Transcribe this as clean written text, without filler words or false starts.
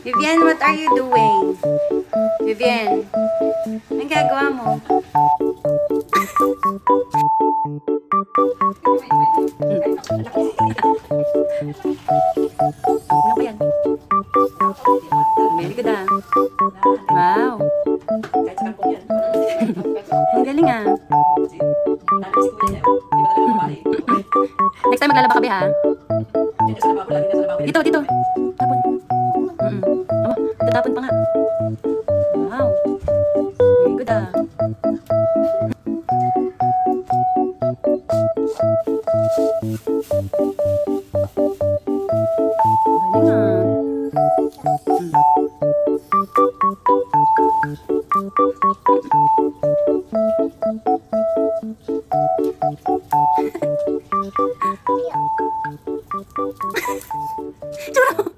Vivian, what are you doing? Vivian, anong gagawa mo? Wala pa yan. Very good ah. Wow. Ang galing ah. Next time maglalaba kami ha. Dito, dito. Tapon. Oh, tatapon pa nga. Wow. Very good ah. Galing ah. Tsura mo.